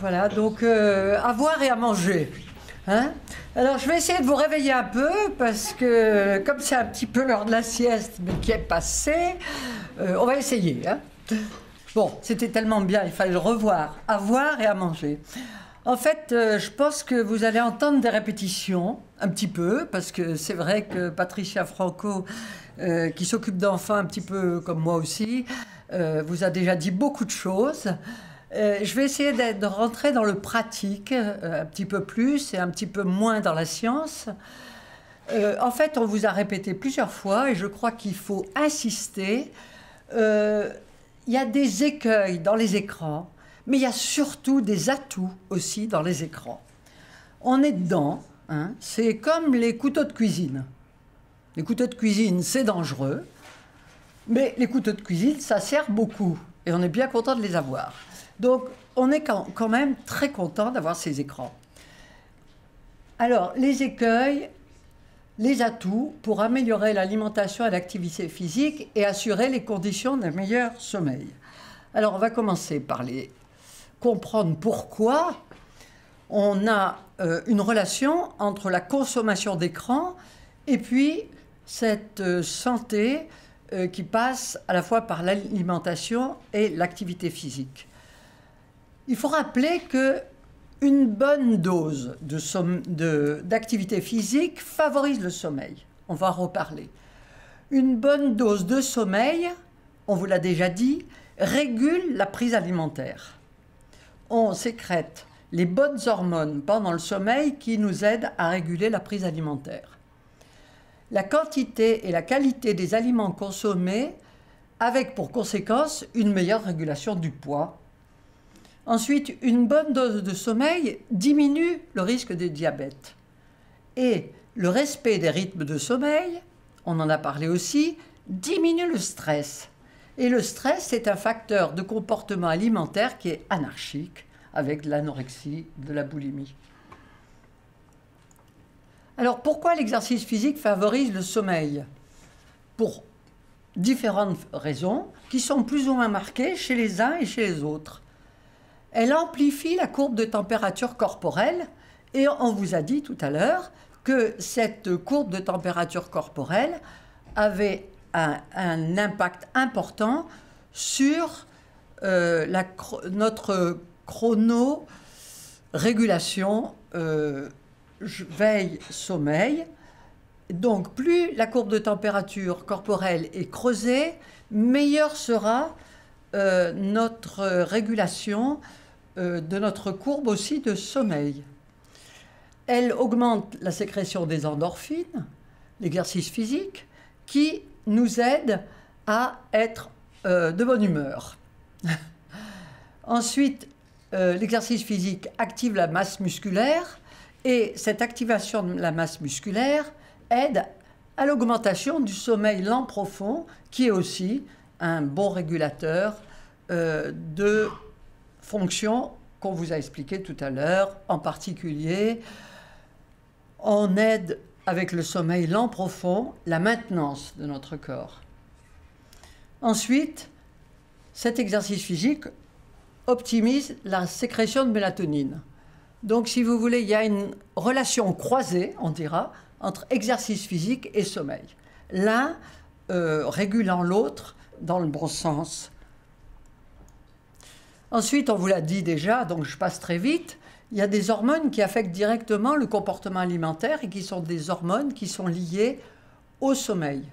Voilà, donc à boire et à manger. Hein? Alors, je vais essayer de vous réveiller un peu, parce que comme c'est un petit peu l'heure de la sieste, mais qui est passée, on va essayer. Hein? Bon, c'était tellement bien, il fallait le revoir. À boire et à manger. En fait, je pense que vous allez entendre des répétitions, un petit peu, parce que c'est vrai que Patricia Franco, qui s'occupe d'enfants un petit peu comme moi aussi, vous a déjà dit beaucoup de choses. Je vais essayer de rentrer dans le pratique un petit peu plus et un petit peu moins dans la science. En fait, on vous a répété plusieurs fois et je crois qu'il faut insister. Il y a des écueils dans les écrans, mais il y a surtout des atouts aussi dans les écrans. On est dedans, hein, c'est comme les couteaux de cuisine. Les couteaux de cuisine, c'est dangereux, mais les couteaux de cuisine, ça sert beaucoup et on est bien content de les avoir. Donc, on est quand même très content d'avoir ces écrans. Alors, les écueils, les atouts pour améliorer l'alimentation et l'activité physique et assurer les conditions d'un meilleur sommeil. Alors, on va commencer par comprendre pourquoi on a une relation entre la consommation d'écran et puis cette santé qui passe à la fois par l'alimentation et l'activité physique. Il faut rappeler qu'une bonne dose d'activité physique favorise le sommeil. On va en reparler. Une bonne dose de sommeil, on vous l'a déjà dit, régule la prise alimentaire. On sécrète les bonnes hormones pendant le sommeil qui nous aident à réguler la prise alimentaire. La quantité et la qualité des aliments consommés avec pour conséquence une meilleure régulation du poids. Ensuite, une bonne dose de sommeil diminue le risque de diabète. Et le respect des rythmes de sommeil, on en a parlé aussi, diminue le stress. Et le stress est un facteur de comportement alimentaire qui est anarchique, avec de l'anorexie, de la boulimie. Alors pourquoi l'exercice physique favorise le sommeil? Pour différentes raisons qui sont plus ou moins marquées chez les uns et chez les autres. Elle amplifie la courbe de température corporelle et on vous a dit tout à l'heure que cette courbe de température corporelle avait un impact important sur notre chronorégulation veille-sommeil. Donc plus la courbe de température corporelle est creusée, meilleure sera notre régulation de notre courbe aussi de sommeil. Elle augmente la sécrétion des endorphines, l'exercice physique, qui nous aide à être de bonne humeur. Ensuite, l'exercice physique active la masse musculaire et cette activation de la masse musculaire aide à l'augmentation du sommeil lent profond qui est aussi un bon régulateur de fonctions qu'on vous a expliqué tout à l'heure. En particulier, on aide avec le sommeil lent profond la maintenance de notre corps. Ensuite, cet exercice physique optimise la sécrétion de mélatonine. Donc, si vous voulez, il y a une relation croisée, on dira, entre exercice physique et sommeil. L'un régulant l'autre dans le bon sens. Ensuite, on vous l'a dit déjà, donc je passe très vite, il y a des hormones qui affectent directement le comportement alimentaire et qui sont des hormones qui sont liées au sommeil.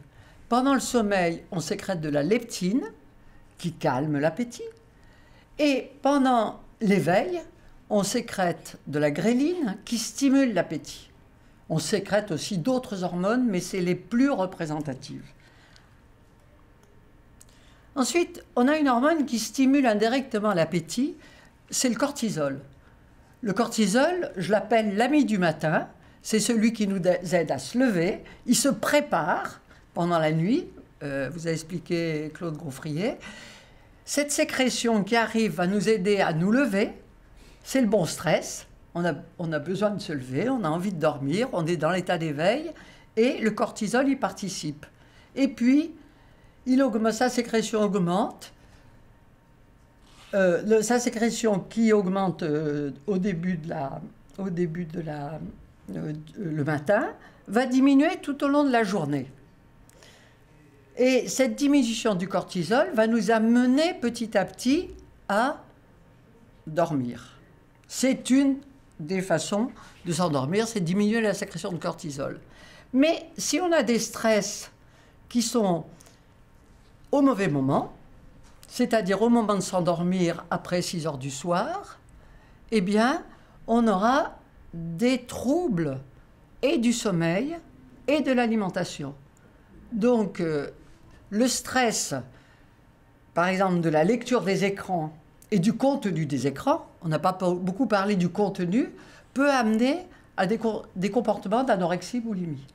Pendant le sommeil, on sécrète de la leptine, qui calme l'appétit. Et pendant l'éveil, on sécrète de la gréline, qui stimule l'appétit. On sécrète aussi d'autres hormones, mais c'est les plus représentatives. Ensuite, on a une hormone qui stimule indirectement l'appétit, c'est le cortisol. Le cortisol, je l'appelle l'ami du matin, c'est celui qui nous aide à se lever, il se prépare pendant la nuit, vous a expliqué Claude Gonfrier. Cette sécrétion qui arrive va nous aider à nous lever, c'est le bon stress, on a besoin de se lever, on a envie de dormir, on est dans l'état d'éveil, et le cortisol y participe. Et puis, sa sécrétion augmente, sa sécrétion qui augmente le matin, va diminuer tout au long de la journée. Et cette diminution du cortisol va nous amener petit à petit à dormir. C'est une des façons de s'endormir, c'est diminuer la sécrétion de cortisol. Mais si on a des stress qui sont au mauvais moment, c'est-à-dire au moment de s'endormir après 6 heures du soir, eh bien, on aura des troubles et du sommeil et de l'alimentation. Donc, le stress, par exemple, de la lecture des écrans et du contenu des écrans, on n'a pas beaucoup parlé du contenu, peut amener à des comportements d'anorexie boulimie.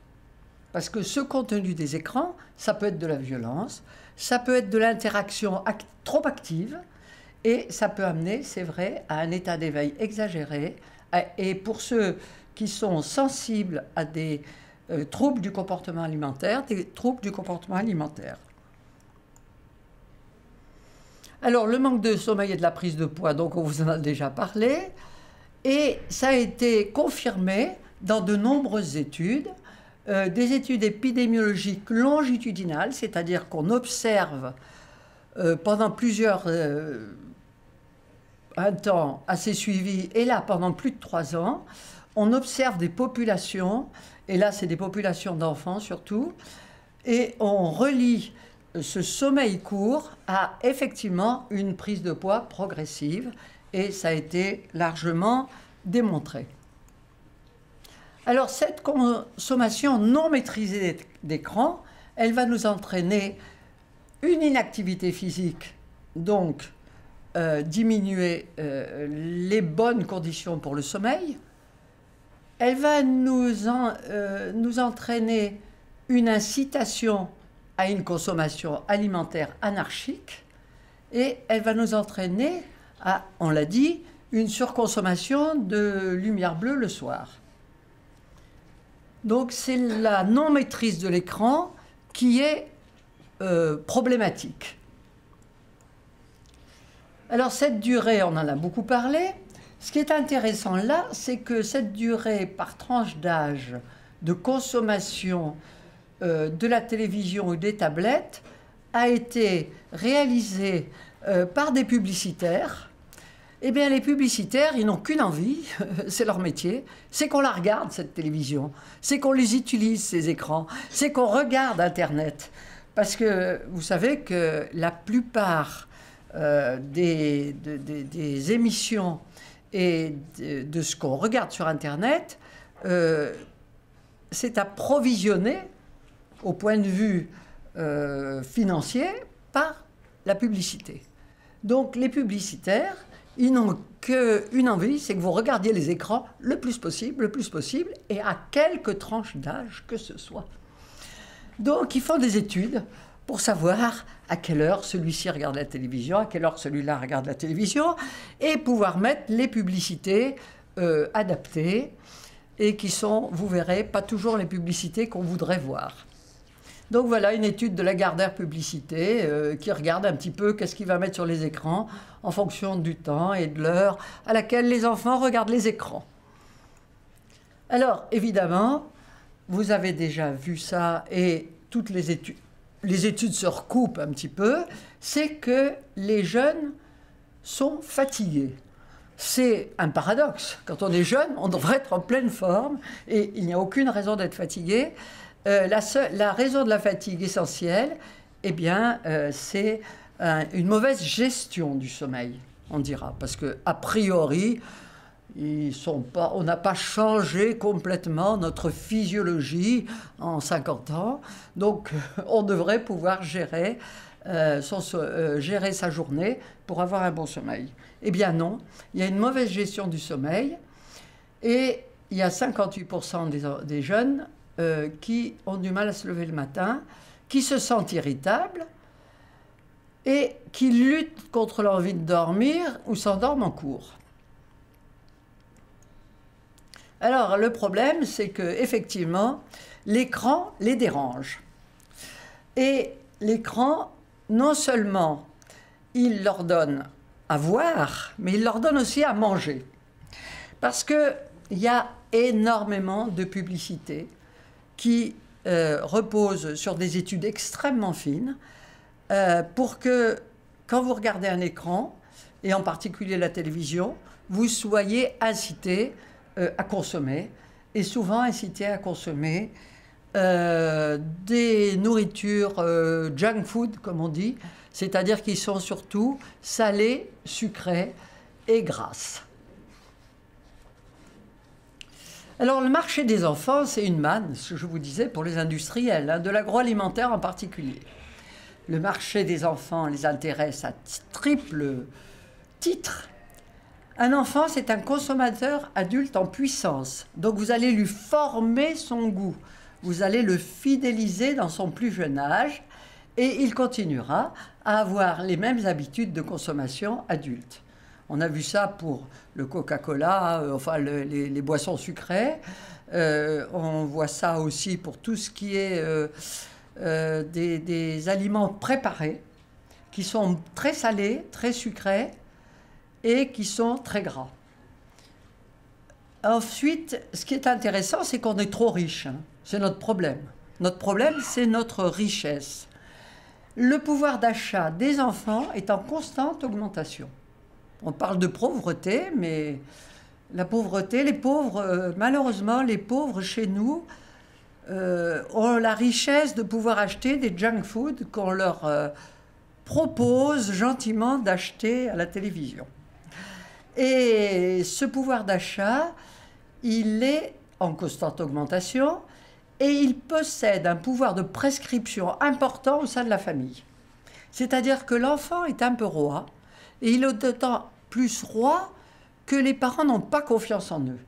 Parce que ce contenu des écrans, ça peut être de la violence, ça peut être de l'interaction trop active, et ça peut amener, c'est vrai, à un état d'éveil exagéré. Et pour ceux qui sont sensibles à des troubles du comportement alimentaire, des troubles du comportement alimentaire. Alors, le manque de sommeil et de la prise de poids, donc on vous en a déjà parlé, et ça a été confirmé dans de nombreuses études, des études épidémiologiques longitudinales, c'est-à-dire qu'on observe pendant un temps assez suivi, et là, pendant plus de 3 ans, on observe des populations, et là, c'est des populations d'enfants surtout, et on relie ce sommeil court à effectivement une prise de poids progressive, et ça a été largement démontré. Alors, cette consommation non maîtrisée d'écran, elle va nous entraîner une inactivité physique, donc diminuer les bonnes conditions pour le sommeil. Elle va nous entraîner une incitation à une consommation alimentaire anarchique, et elle va nous entraîner à, on l'a dit, une surconsommation de lumière bleue le soir. Donc c'est la non-maîtrise de l'écran qui est problématique. Alors cette durée, on en a beaucoup parlé. Ce qui est intéressant là, c'est que cette durée par tranche d'âge de consommation de la télévision ou des tablettes a été réalisée par des publicitaires. Eh bien, les publicitaires, ils n'ont qu'une envie, c'est leur métier, c'est qu'on la regarde, cette télévision, c'est qu'on les utilise, ces écrans, c'est qu'on regarde Internet. Parce que vous savez que la plupart des émissions et de ce qu'on regarde sur Internet, c'est approvisionné, au point de vue financier, par la publicité. Donc, les publicitaires, ils n'ont qu'une envie, c'est que vous regardiez les écrans le plus possible, et à quelques tranches d'âge que ce soit. Donc, ils font des études pour savoir à quelle heure celui-ci regarde la télévision, à quelle heure celui-là regarde la télévision, et pouvoir mettre les publicités adaptées, et qui sont, vous verrez, pas toujours les publicités qu'on voudrait voir. Donc voilà une étude de Lagardère Publicité qui regarde un petit peu qu'est-ce qu'il va mettre sur les écrans en fonction du temps et de l'heure à laquelle les enfants regardent les écrans. Alors, évidemment, vous avez déjà vu ça, et toutes les études se recoupent un petit peu, c'est que les jeunes sont fatigués. C'est un paradoxe. Quand on est jeune, on devrait être en pleine forme, et il n'y a aucune raison d'être fatigué. La raison de la fatigue essentielle, eh bien, c'est une mauvaise gestion du sommeil, on dira. Parce qu'a priori, on n'a pas changé complètement notre physiologie en 50 ans. Donc, on devrait pouvoir gérer sa journée pour avoir un bon sommeil. Eh bien non, il y a une mauvaise gestion du sommeil, et il y a 58% des jeunes qui ont du mal à se lever le matin, qui se sentent irritables et qui luttent contre l'envie de dormir ou s'endorment en cours. Alors, le problème, c'est qu'effectivement, l'écran les dérange. Et l'écran, non seulement, il leur donne à voir, mais il leur donne aussi à manger. Parce qu'il y a énormément de publicités qui reposent sur des études extrêmement fines pour que, quand vous regardez un écran, et en particulier la télévision, vous soyez incité à consommer, et souvent incité à consommer des nourritures junk food, comme on dit, c'est-à-dire qui sont surtout salées, sucrées et grasses. Alors, le marché des enfants, c'est une manne, ce que je vous disais, pour les industriels, hein, de l'agroalimentaire en particulier. Le marché des enfants les intéresse à triple titre. Un enfant, c'est un consommateur adulte en puissance. Donc, vous allez lui former son goût. Vous allez le fidéliser dans son plus jeune âge et il continuera à avoir les mêmes habitudes de consommation adulte. On a vu ça pour le Coca-Cola, enfin les boissons sucrées. On voit ça aussi pour tout ce qui est des aliments préparés qui sont très salés, très sucrés et qui sont très gras. Ensuite, ce qui est intéressant, c'est qu'on est trop riche. Hein. C'est notre problème. Notre problème, c'est notre richesse. Le pouvoir d'achat des enfants est en constante augmentation. On parle de pauvreté, mais la pauvreté, les pauvres, malheureusement, les pauvres chez nous ont la richesse de pouvoir acheter des junk food qu'on leur propose gentiment d'acheter à la télévision. Et ce pouvoir d'achat, il est en constante augmentation et il possède un pouvoir de prescription important au sein de la famille. C'est-à-dire que l'enfant est un peu roi et il est d'autant plus roi que les parents n'ont pas confiance en eux.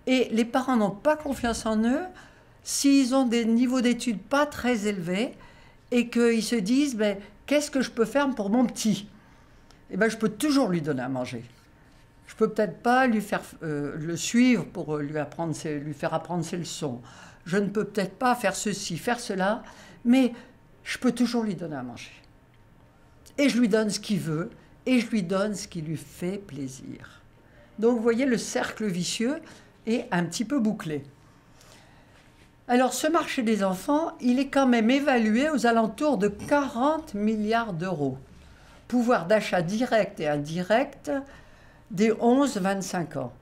Et les parents n'ont pas confiance en eux s'ils ont des niveaux d'études pas très élevés et qu'ils se disent ben, qu'est-ce que je peux faire pour mon petit? Eh ben, je peux toujours lui donner à manger. Je peux peut-être pas lui faire le suivre pour lui faire apprendre ses leçons. Je ne peux peut-être pas faire ceci, faire cela, mais je peux toujours lui donner à manger. Et je lui donne ce qu'il veut, et je lui donne ce qui lui fait plaisir. Donc vous voyez, le cercle vicieux est un petit peu bouclé. Alors ce marché des enfants, il est quand même évalué aux alentours de 40 milliards d'euros. Pouvoir d'achat direct et indirect des 11-25 ans.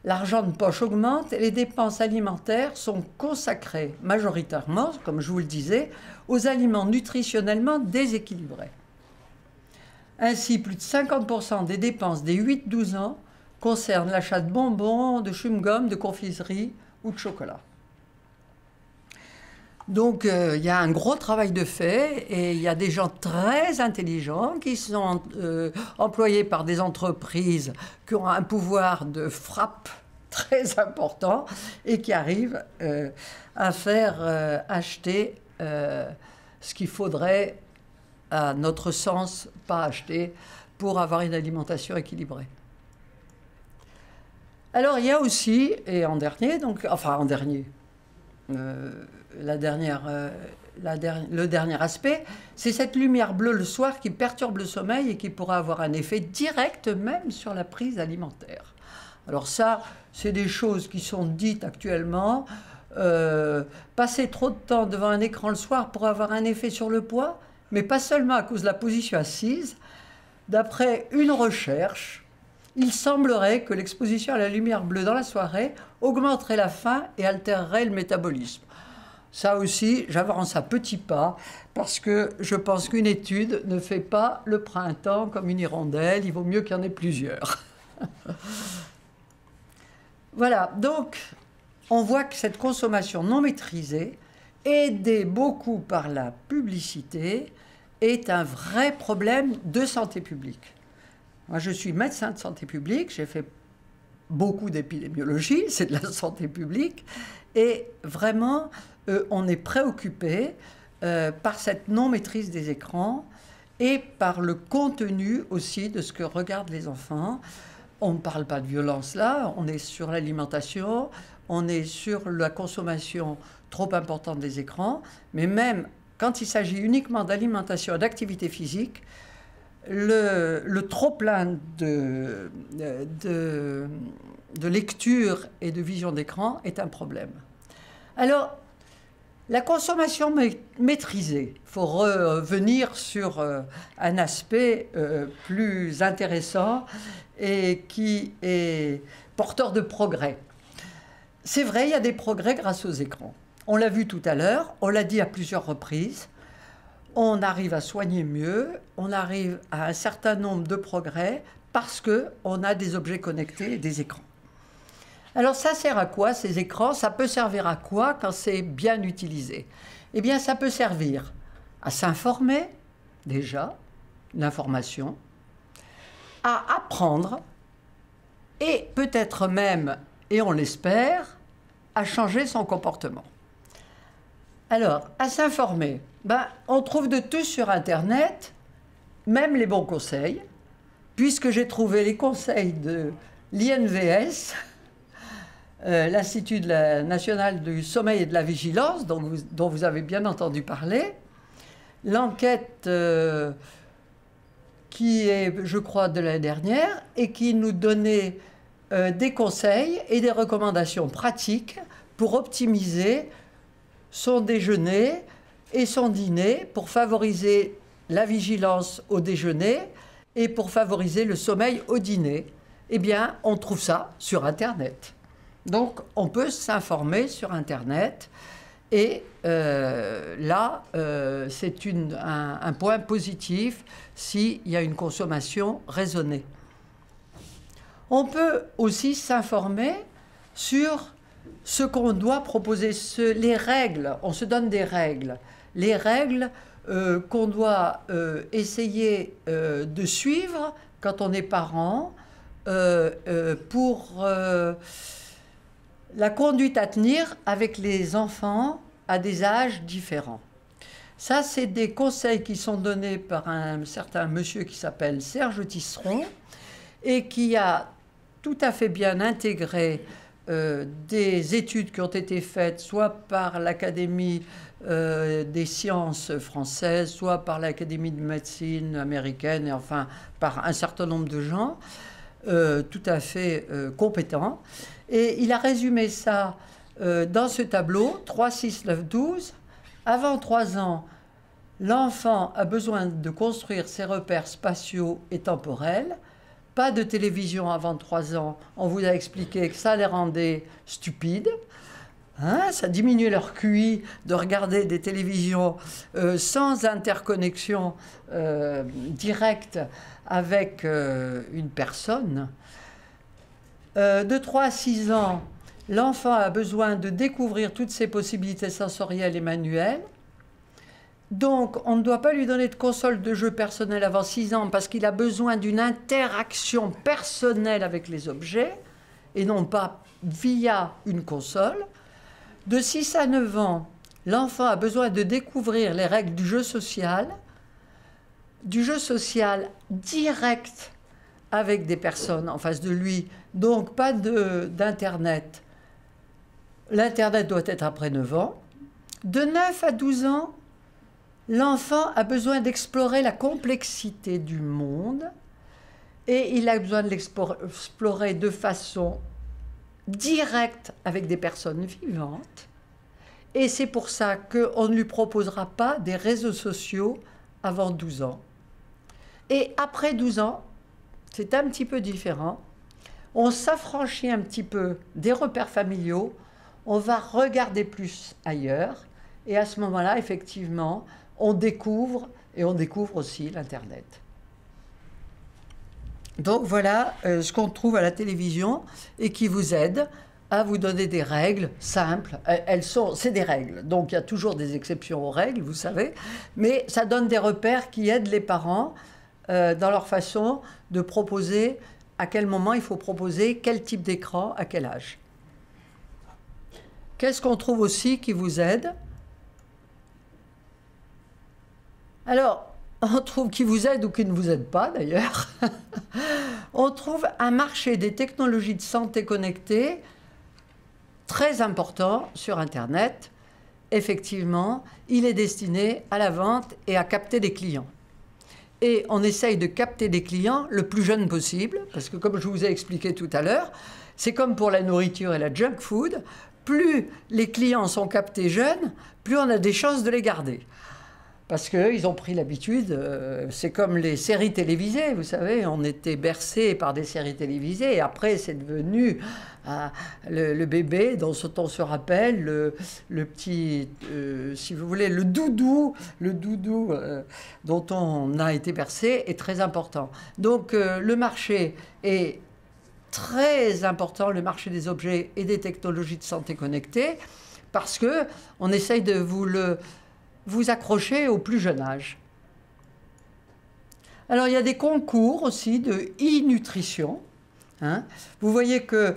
L'argent de poche augmente et les dépenses alimentaires sont consacrées majoritairement, comme je vous le disais, aux aliments nutritionnellement déséquilibrés. Ainsi, plus de 50% des dépenses des 8-12 ans concernent l'achat de bonbons, de chewing-gum, de confiserie ou de chocolat. Donc, il y a un gros travail de fait et il y a des gens très intelligents qui sont employés par des entreprises qui ont un pouvoir de frappe très important et qui arrivent à faire acheter ce qu'il faudrait, à notre sens, pas acheter pour avoir une alimentation équilibrée. Alors, il y a aussi, et en dernier, le dernier aspect, c'est cette lumière bleue le soir qui perturbe le sommeil et qui pourra avoir un effet direct même sur la prise alimentaire. Alors ça, c'est des choses qui sont dites actuellement. Passer trop de temps devant un écran le soir pour avoir un effet sur le poids, mais pas seulement à cause de la position assise. D'après une recherche, il semblerait que l'exposition à la lumière bleue dans la soirée augmenterait la faim et altérerait le métabolisme. Ça aussi, j'avance à petits pas, parce que je pense qu'une étude ne fait pas le printemps comme une hirondelle, il vaut mieux qu'il y en ait plusieurs. Voilà, donc on voit que cette consommation non maîtrisée, aidée beaucoup par la publicité, est un vrai problème de santé publique. Moi, je suis médecin de santé publique, j'ai fait beaucoup d'épidémiologie, c'est de la santé publique, et vraiment, on est préoccupé par cette non-maîtrise des écrans et par le contenu aussi de ce que regardent les enfants. On ne parle pas de violence là, on est sur l'alimentation, on est sur la consommation trop importante des écrans, mais même quand il s'agit uniquement d'alimentation et d'activité physique, le trop-plein de lecture et de vision d'écran est un problème. Alors, la consommation maîtrisée, il faut revenir sur un aspect plus intéressant et qui est porteur de progrès. C'est vrai, il y a des progrès grâce aux écrans. On l'a vu tout à l'heure, on l'a dit à plusieurs reprises. On arrive à soigner mieux, on arrive à un certain nombre de progrès parce qu'on a des objets connectés et des écrans. Alors ça sert à quoi ces écrans? Ça peut servir à quoi quand c'est bien utilisé? Eh bien ça peut servir à s'informer, déjà, l'information, à apprendre et peut-être même, et on l'espère, à changer son comportement. Alors, à s'informer, on trouve de tout sur Internet, même les bons conseils, puisque j'ai trouvé les conseils de l'INVS, l'Institut national du sommeil et de la vigilance, dont vous avez bien entendu parler. L'enquête qui est, je crois, de l'année dernière, et qui nous donnait des conseils et des recommandations pratiques pour optimiser son déjeuner et son dîner, pour favoriser la vigilance au déjeuner et pour favoriser le sommeil au dîner. Eh bien, on trouve ça sur Internet. Donc, on peut s'informer sur Internet. Et là, c'est un point positif s'il y a une consommation raisonnée. On peut aussi s'informer sur ce qu'on doit proposer, les règles. On se donne des règles. Les règles qu'on doit essayer de suivre quand on est parent pour la conduite à tenir avec les enfants à des âges différents. Ça, c'est des conseils qui sont donnés par un certain monsieur qui s'appelle Serge Tisseron et qui a tout à fait bien intégré des études qui ont été faites soit par l'Académie des sciences françaises, soit par l'Académie de médecine américaine, et enfin par un certain nombre de gens tout à fait compétents. Et il a résumé ça dans ce tableau, 3, 6, 9, 12. Avant 3 ans, l'enfant a besoin de construire ses repères spatiaux et temporels. Pas de télévision avant 3 ans. On vous a expliqué que ça les rendait stupides. Hein, ça diminuait leur QI de regarder des télévisions sans interconnexion directe avec une personne. De 3 à 6 ans, l'enfant a besoin de découvrir toutes ses possibilités sensorielles et manuelles. Donc, on ne doit pas lui donner de console de jeu personnelle avant 6 ans parce qu'il a besoin d'une interaction personnelle avec les objets et non pas via une console. De 6 à 9 ans, l'enfant a besoin de découvrir les règles du jeu social direct avec des personnes en face de lui, donc pas d'Internet. L'Internet doit être après 9 ans. De 9 à 12 ans, l'enfant a besoin d'explorer la complexité du monde et il a besoin de l'explorer de façon directe avec des personnes vivantes. Et c'est pour ça qu'on ne lui proposera pas des réseaux sociaux avant 12 ans. Et après 12 ans, c'est un petit peu différent. On s'affranchit un petit peu des repères familiaux, on va regarder plus ailleurs, et à ce moment-là, effectivement, on découvre aussi l'Internet. Donc voilà ce qu'on trouve à la télévision et qui vous aide à vous donner des règles simples. C'est des règles, donc il y a toujours des exceptions aux règles, vous savez, mais ça donne des repères qui aident les parents dans leur façon de proposer à quel moment il faut proposer quel type d'écran à quel âge. Qu'est-ce qu'on trouve aussi qui vous aide? Alors, on trouve qui vous aide ou qui ne vous aide pas d'ailleurs. On trouve un marché des technologies de santé connectées très important sur Internet. Effectivement, il est destiné à la vente et à capter des clients. et on essaye de capter des clients le plus jeunes possible, parce que comme je vous ai expliqué tout à l'heure, c'est comme pour la nourriture et la junk food, plus les clients sont captés jeunes, plus on a des chances de les garder. Parce qu'ils ont pris l'habitude, c'est comme les séries télévisées, vous savez, on était bercé par des séries télévisées, et après c'est devenu le bébé dont on se rappelle, le petit, si vous voulez, le doudou dont on a été bercé est très important. Donc le marché est très important, le marché des objets et des technologies de santé connectée, parce qu'on essaye de vous accrocher au plus jeune âge. Alors, il y a des concours aussi de e-nutrition. Hein. Vous voyez que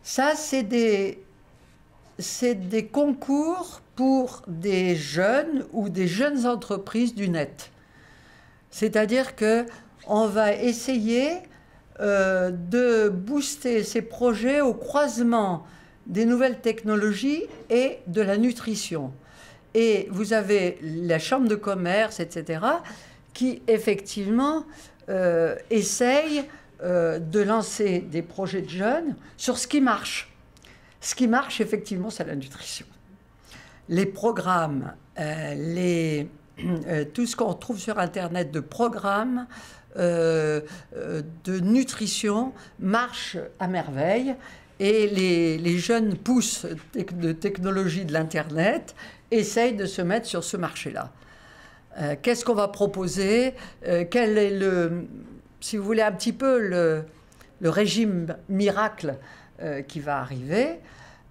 ça, c'est des concours pour des jeunes ou des jeunes entreprises du net. C'est-à-dire qu'on va essayer de booster ces projets au croisement des nouvelles technologies et de la nutrition. Et vous avez la chambre de commerce, etc., qui effectivement essaye de lancer des projets de jeunes sur ce qui marche. Ce qui marche, effectivement, c'est la nutrition. Les programmes, tout ce qu'on trouve sur Internet de programmes de nutrition marche à merveille. Et les jeunes pousses de technologie de l'Internet essayent de se mettre sur ce marché-là. Qu'est-ce qu'on va proposer? Quel est si vous voulez, un petit peu le régime miracle qui va arriver?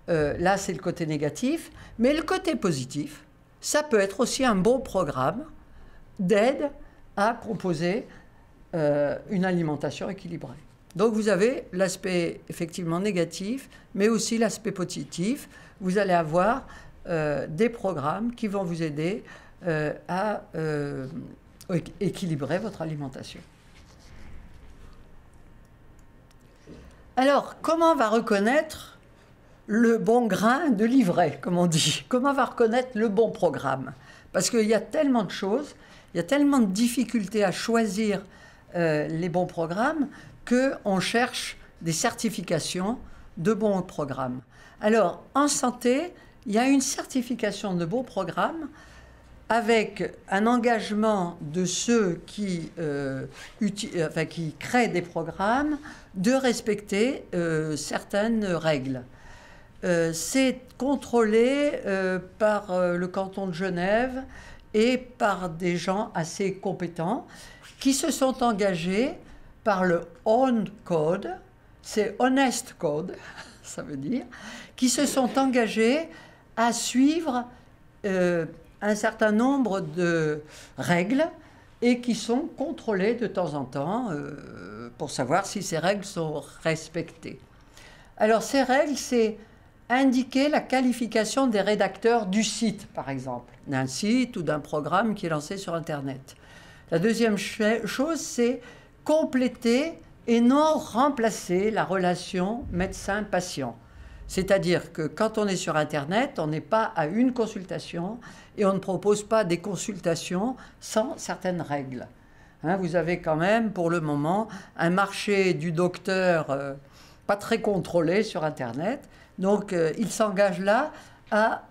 Là, c'est le côté négatif. Mais le côté positif, ça peut être aussi un bon programme d'aide à proposer une alimentation équilibrée. Donc vous avez l'aspect effectivement négatif, mais aussi l'aspect positif. Vous allez avoir des programmes qui vont vous aider à équilibrer votre alimentation. Alors, comment on va reconnaître le bon grain de livret, comme on dit? Comment on va reconnaître le bon programme? Parce qu'il y a tellement de choses, il y a tellement de difficultés à choisir les bons programmes qu'on cherche des certifications de bons programmes. Alors, en santé, il y a une certification de bons programmes avec un engagement de ceux qui créent des programmes de respecter certaines règles. C'est contrôlé par le canton de Genève et par des gens assez compétents qui se sont engagés par le Own Code, c'est Honest Code, ça veut dire, qui se sont engagés à suivre un certain nombre de règles et qui sont contrôlées de temps en temps pour savoir si ces règles sont respectées. Alors ces règles, c'est indiquer la qualification des rédacteurs du site, par exemple, d'un site ou d'un programme qui est lancé sur Internet. La deuxième chose, c'est compléter et non remplacer la relation médecin-patient. C'est-à-dire que quand on est sur Internet, on n'est pas à une consultation et on ne propose pas des consultations sans certaines règles. Hein, vous avez quand même, pour le moment, un marché du docteur pas très contrôlé sur Internet. Donc, il s'engage là à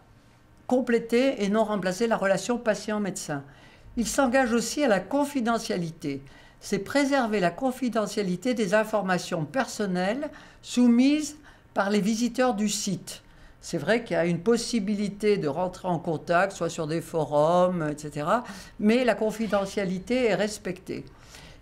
compléter et non remplacer la relation patient-médecin. Il s'engage aussi à la confidentialité. C'est préserver la confidentialité des informations personnelles soumises par les visiteurs du site. C'est vrai qu'il y a une possibilité de rentrer en contact, soit sur des forums, etc., mais la confidentialité est respectée.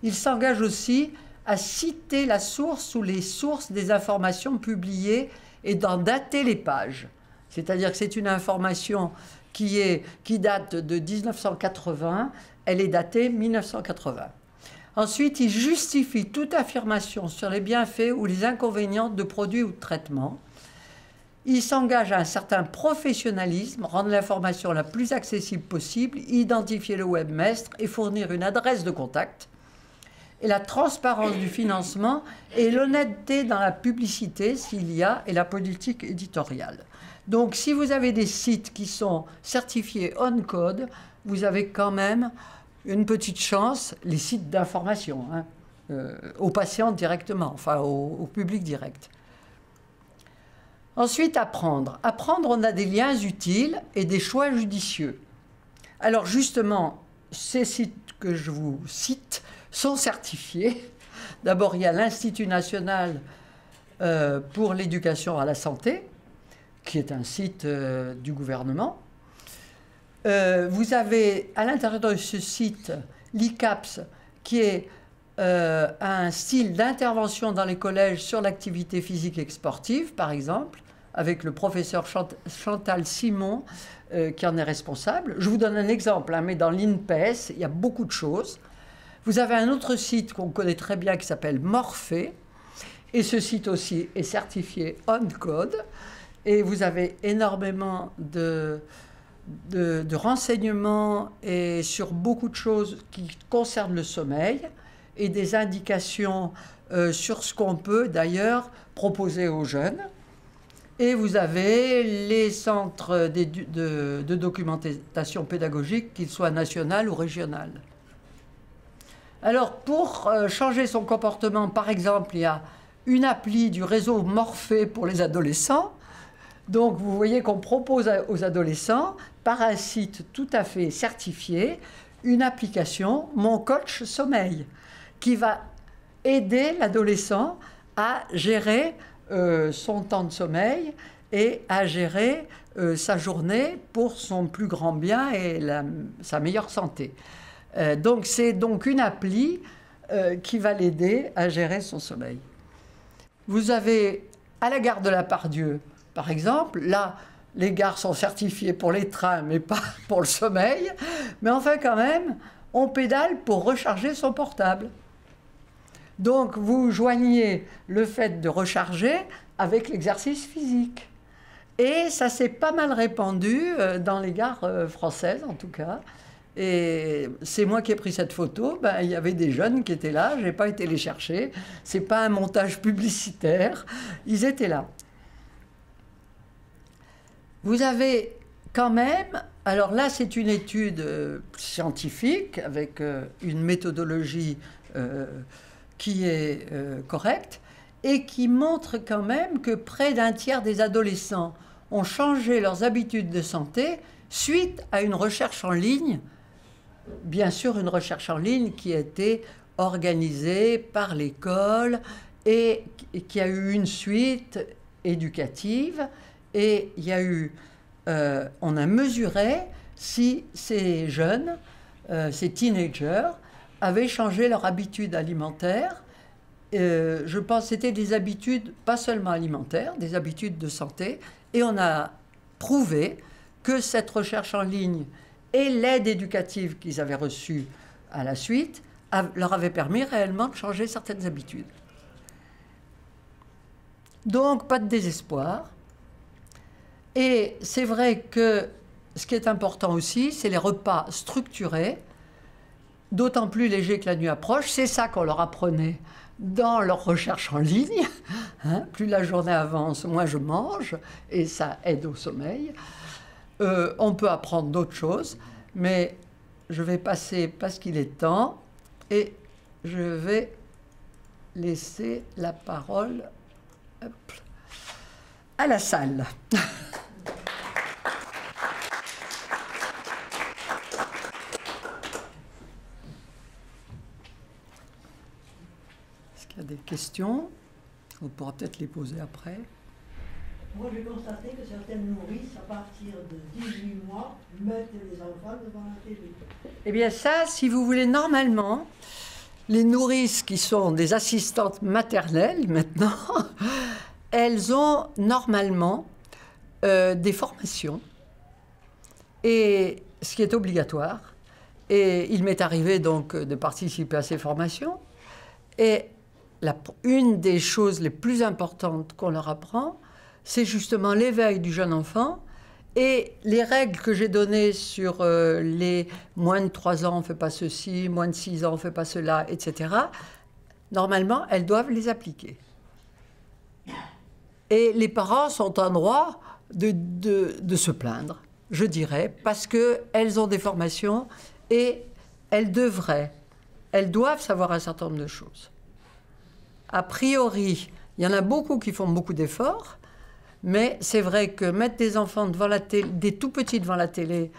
Il s'engage aussi à citer la source ou les sources des informations publiées et d'en dater les pages. C'est-à-dire que c'est une information qui date de 1980, elle est datée 1980. Ensuite, il justifie toute affirmation sur les bienfaits ou les inconvénients de produits ou de traitements. Il s'engage à un certain professionnalisme, rendre l'information la plus accessible possible, identifier le webmestre et fournir une adresse de contact. Et la transparence du financement et l'honnêteté dans la publicité, s'il y a, et la politique éditoriale. Donc, si vous avez des sites qui sont certifiés on code, vous avez quand même une petite chance, les sites d'information, hein, aux patients directement, enfin au public direct. Ensuite, apprendre. Apprendre, on a des liens utiles et des choix judicieux. Alors justement, ces sites que je vous cite sont certifiés. D'abord, il y a l'Institut national pour l'éducation à la santé, qui est un site du gouvernement. Vous avez à l'intérieur de ce site l'ICAPS, qui est un style d'intervention dans les collèges sur l'activité physique et sportive, par exemple, avec le professeur Chantal Simon, qui en est responsable. Je vous donne un exemple, hein, mais dans l'INPES, il y a beaucoup de choses. Vous avez un autre site qu'on connaît très bien qui s'appelle Morphée, et ce site aussi est certifié on code, et vous avez énormément de renseignements et sur beaucoup de choses qui concernent le sommeil et des indications sur ce qu'on peut d'ailleurs proposer aux jeunes. Et vous avez les centres de documentation pédagogique, qu'ils soient nationaux ou régionaux. Alors pour changer son comportement, par exemple, il y a une appli du réseau Morphée pour les adolescents. Donc vous voyez qu'on propose aux adolescents, par un site tout à fait certifié, une application, Mon Coach Sommeil, qui va aider l'adolescent à gérer son temps de sommeil et à gérer sa journée pour son plus grand bien et sa meilleure santé. Donc c'est donc une appli qui va l'aider à gérer son sommeil. Vous avez à la gare de la Pardieu, par exemple, là, les gares sont certifiées pour les trains, mais pas pour le sommeil. Mais enfin, quand même, on pédale pour recharger son portable. Donc, vous joignez le fait de recharger avec l'exercice physique. Et ça s'est pas mal répandu dans les gares françaises, en tout cas. Et c'est moi qui ai pris cette photo. Ben, il y avait des jeunes qui étaient là. Je n'ai pas été les chercher. Ce n'est pas un montage publicitaire. Ils étaient là. Vous avez quand même, alors là c'est une étude scientifique avec une méthodologie qui est correcte et qui montre quand même que près d'un tiers des adolescents ont changé leurs habitudes de santé suite à une recherche en ligne, bien sûr une recherche en ligne qui a été organisée par l'école et qui a eu une suite éducative. Et il y a eu, on a mesuré si ces jeunes, ces teenagers, avaient changé leur habitude alimentaire. Je pense que c'était des habitudes, pas seulement alimentaires, des habitudes de santé. Et on a prouvé que cette recherche en ligne et l'aide éducative qu'ils avaient reçue à la suite leur avaient permis réellement de changer certaines habitudes. Donc, pas de désespoir. Et c'est vrai que ce qui est important aussi, c'est les repas structurés, d'autant plus légers que la nuit approche. C'est ça qu'on leur apprenait dans leur recherche en ligne. Hein, plus la journée avance, moins je mange, et ça aide au sommeil. On peut apprendre d'autres choses, mais je vais passer parce qu'il est temps, et je vais laisser la parole à la salle. Est-ce qu'il y a des questions? On pourra peut-être les poser après. Moi, j'ai constaté que certaines nourrices, à partir de 18 mois, mettent les enfants devant la télé. Eh bien ça, si vous voulez, normalement, les nourrices qui sont des assistantes maternelles, maintenant, elles ont normalement des formations, et ce qui est obligatoire. Et il m'est arrivé donc de participer à ces formations. Et une des choses les plus importantes qu'on leur apprend, c'est justement l'éveil du jeune enfant. Et les règles que j'ai données sur les moins de 3 ans, on ne fait pas ceci, moins de 6 ans, on ne fait pas cela, etc., normalement, elles doivent les appliquer. Et les parents sont en droit de se plaindre, je dirais, parce qu'elles ont des formations et elles doivent savoir un certain nombre de choses. A priori, il y en a beaucoup qui font beaucoup d'efforts, mais c'est vrai que mettre des enfants devant la télé, des tout petits devant la télé,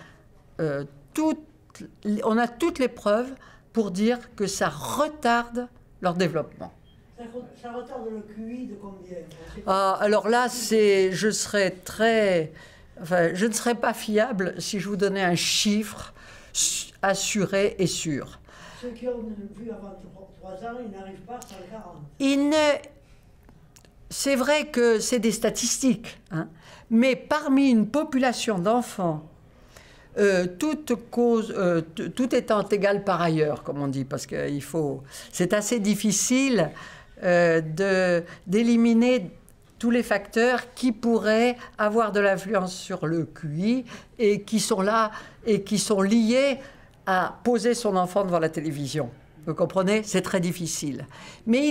on a toutes les preuves pour dire que ça retarde leur développement. Ça retarde le QI de combien? Ah, alors là, je ne serais pas fiable si je vous donnais un chiffre assuré et sûr. Ceux qui ont vu avant 3 ans, ils n'arrivent pas à 140. C'est vrai que c'est des statistiques, hein, mais parmi une population d'enfants, tout étant égal par ailleurs, comme on dit, parce que c'est assez difficile d'éliminer tous les facteurs qui pourraient avoir de l'influence sur le QI et qui sont là et qui sont liés à poser son enfant devant la télévision. Vous comprenez? C'est très difficile. Mais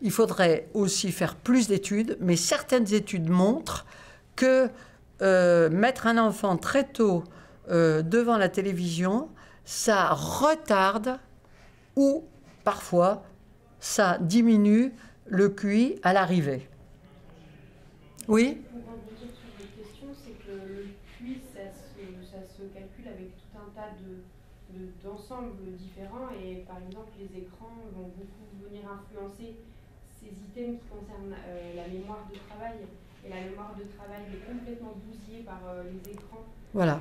il faudrait aussi faire plus d'études, mais certaines études montrent que mettre un enfant très tôt devant la télévision, ça retarde ou parfois ça diminue le QI à l'arrivée. Oui? Pour rebondir sur votre question, c'est que le QI, ça se calcule avec tout un tas d'ensembles différents et par exemple les écrans vont beaucoup venir influencer ces items qui concernent la mémoire de travail. Et la mémoire de travail est complètement bousillée par les écrans. Voilà.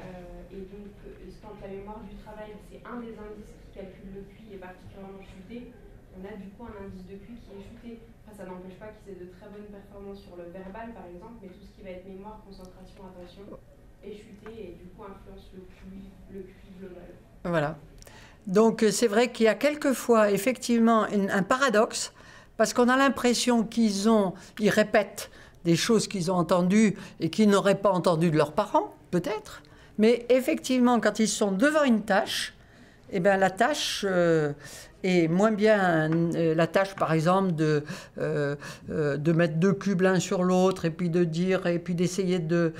Et donc, quand la mémoire du travail, c'est un des indices qui calcule le QI, est particulièrement chuté, on a du coup un indice de QI qui est chuté. Enfin, ça n'empêche pas qu'ils aient de très bonnes performances sur le verbal, par exemple, mais tout ce qui va être mémoire, concentration, attention, est chuté et du coup influence le QI global. Voilà. Donc, c'est vrai qu'il y a quelquefois, effectivement, un paradoxe, parce qu'on a l'impression qu'ils répètent des choses qu'ils ont entendues et qu'ils n'auraient pas entendues de leurs parents, peut-être. Mais effectivement, quand ils sont devant une tâche, eh bien, la tâche est moins bien. La tâche, par exemple, de mettre 2 cubes l'un sur l'autre et puis d'essayer de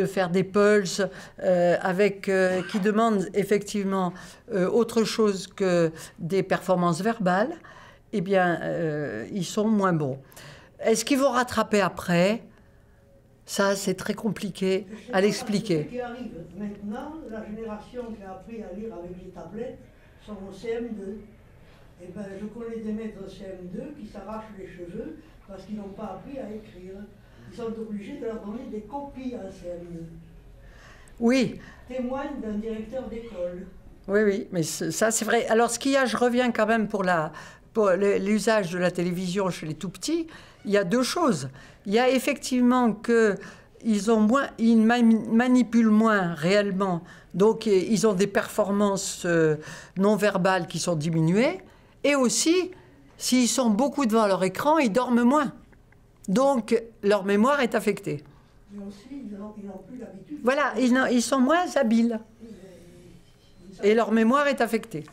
faire des pulses qui demandent effectivement autre chose que des performances verbales, eh bien, ils sont moins bons. Est-ce qu'ils vont rattraper après? Ça, c'est très compliqué à l'expliquer. Ce qui arrive maintenant, la génération qui a appris à lire avec les tablettes sont au CM2. Et ben, je connais des maîtres CM2 qui s'arrachent les cheveux parce qu'ils n'ont pas appris à écrire. Ils sont obligés de leur donner des copies en CM2. Oui. Témoigne d'un directeur d'école. Oui, oui, mais ça, c'est vrai. Alors, je reviens quand même pour l'usage de la télévision chez les tout-petits. Il y a 2 choses. Il y a effectivement qu'ils manipulent moins réellement, donc ils ont des performances non verbales qui sont diminuées, et aussi, s'ils sont beaucoup devant leur écran, ils dorment moins. Donc, leur mémoire est affectée. Mais aussi, ils n'ont plus l'habitude. Voilà, ils sont moins habiles. Et leur mémoire est affectée.